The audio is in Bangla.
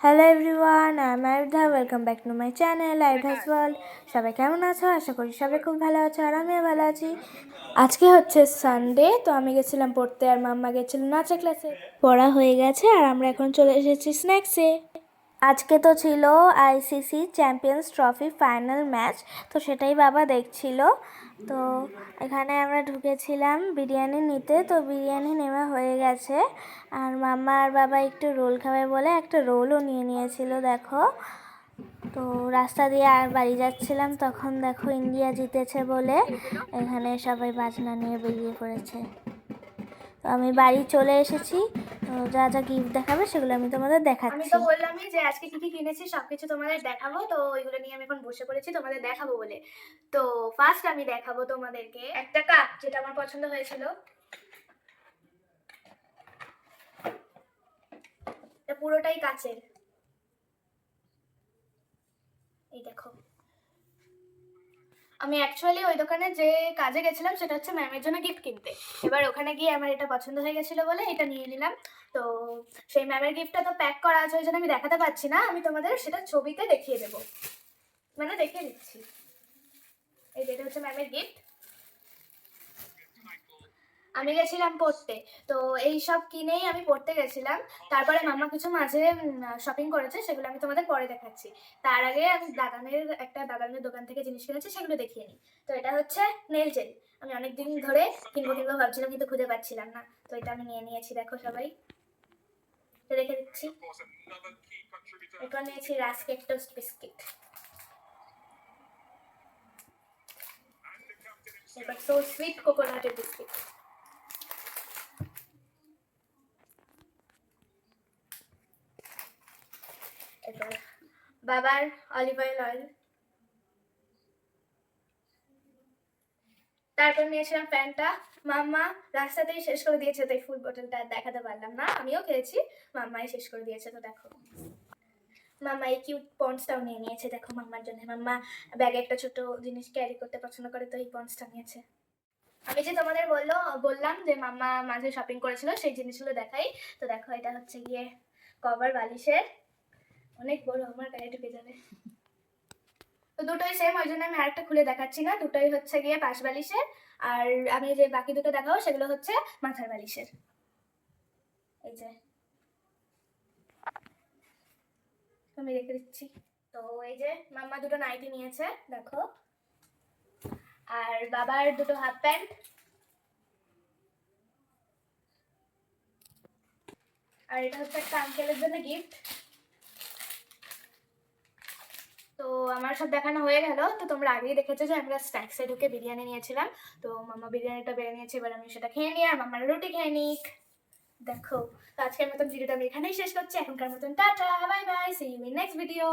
হ্যালো এভরিওয়ান, আমি Ayudha. Welcome back to my channel Ayudha's world. সবাই কেমন আছো? আশা করি সবাই খুব ভালো আছো, আর আমিও ভালো আছি। আজকে হচ্ছে সানডে, তো আমি গেছিলাম পড়তে, আর মাম্মা গেছিল নাচের ক্লাসে। পড়া হয়ে গেছে, আর আমরা এখন চলে এসেছি স্ন্যাক্সে। আজকে তো ছিল ICC champions trophy final match, তো সেটাই বাবা দেখছিল। তো এখানে আমরা ঢুকেছিলাম বিরিয়ানি নিতে, তো বিরিয়ানি নেওয়া হয়ে গেছে। আর মাম্মা আর বাবা একটু রোল খাবে বলে একটা রোলও নিয়ে নিয়েছিল দেখো। তো রাস্তা দিয়ে আর বাড়ি যাচ্ছিলাম, তখন দেখো ইন্ডিয়া জিতেছে বলে এখানে সবাই বাজনা নিয়ে বেরিয়ে পড়েছে। তো আমি বাড়ি চলে এসেছি, তো যা যা গিফট দেখাবে সেগুলো আমি তোমাদের দেখাচ্ছি। আমি তো বললামই যে আজকে কি কি কিনেছি সবকিছু তোমাদের দেখাবো, তো ওইগুলো নিয়ে আমি এখন বসে পড়েছি তোমাদের দেখাবো বলে। তো ফার্স্ট আমি দেখাবো তোমাদেরকে একটা কাপ, যেটা আমার পছন্দ হয়েছিল। এটা পুরোটাই কাচের, এই দেখো। আমি অ্যাকচুয়ালি ওই দোকানে যে কাজে গেছিলাম সেটা হচ্ছে ম্যামের জন্য গিফট কিনতে। এবার ওখানে গিয়ে আমার এটা পছন্দ হয়ে গেছিলো বলে এটা নিয়ে নিলাম। তো সেই ম্যামের গিফটটা তো প্যাক করা আছে, ওই জন্য আমি দেখাতে পারছি না। আমি তোমাদের সেটা ছবিতে দেখিয়ে দেবো, মানে দেখিয়ে দিচ্ছি। এই যেটা হচ্ছে ম্যামের গিফট। আমি গেছিলাম পড়তে, তো এই সব কিনেই আমি পড়তে গেছিলাম। তারপরে মাম্মা কিছু মাঝে শপিং করেছে, সেগুলো আমি তোমাদের পরে দেখাচ্ছি। তার আগে আমি দাদানের দোকান থেকে জিনিস কিনেছি, সেগুলো দেখিয়ে নিই। তো এটা হচ্ছে নেল জেল। আমি অনেকদিন ধরে কিনবো কিনবো ভাবছিলাম, কিন্তু খুঁজে পাচ্ছিলাম না। তো এটা আমি নিয়ে নিয়েছি, দেখো সবাই, তো রেখে দিচ্ছি। এরপর নিয়েছি রাস্কেট টোস্ট বিস্কিট। এবার সো সুইট কোকোনাটের বিস্কিট। এরপর বাবার অলিভ অয়েল। তারপর নিয়েছিলাম প্যান্টটা। মাম্মা রাস্তাতেই শেষ করে দিয়েছে, তাই ফুল বোতলটা দেখাতে পারলাম না। আমিও খেয়েছি, মাম্মাই শেষ করে দিয়েছে। তো দেখো, মাম্মা এই কিউট পন্ডসটাও নিয়ে নিয়েছে, দেখো মাম্মার জন্য। মাম্মা ব্যাগে একটা ছোট জিনিস ক্যারি করতে পছন্দ করে, তো এই পন্ডসটা নিয়েছে। আমি যে তোমাদের বললাম যে মাম্মা মাঝে শপিং করেছিল, সেই জিনিসগুলো দেখাই। তো দেখো, এটা হচ্ছে গিয়ে কভার বালিশের, অনেক বড়, আমার গায়ে ঢুকে যাবে। তো দুটোই সেম, ওই জন্য আমি আরেকটা খুলে দেখাচ্ছি না। দুটোই হচ্ছে গিয়ে পাশ বালিশের, আর আমি যে বাকি দুটো দেখাবো সেগুলো হচ্ছে মাথার বালিশের। এই যে আমি রেখে দিচ্ছি। তো এই যে মাম্মা দুটো নাইটি নিয়েছে, দেখো। আর বাবার দুটো হাফ প্যান্ট। আর এটা হচ্ছে একটা আঙ্কেলের জন্য গিফট। তো আমার সব দেখানো হয়ে গেল। তো তোমরা আগেই দেখেছো যে আমরা স্ন্যাক্সে ঢুকে বিরিয়ানি নিয়েছিলাম। তো মাম্মা বিরিয়ানিটা বেড়ে নিয়েছে, এবার আমি সেটা খেয়ে নিই, আর মাম্মার রুটি খেয়ে নিক। দেখো, তো আজকের মতন ভিডিওটা আমি এখানেই শেষ করছি। এখনকার মতন tata, bye bye, see you in next video.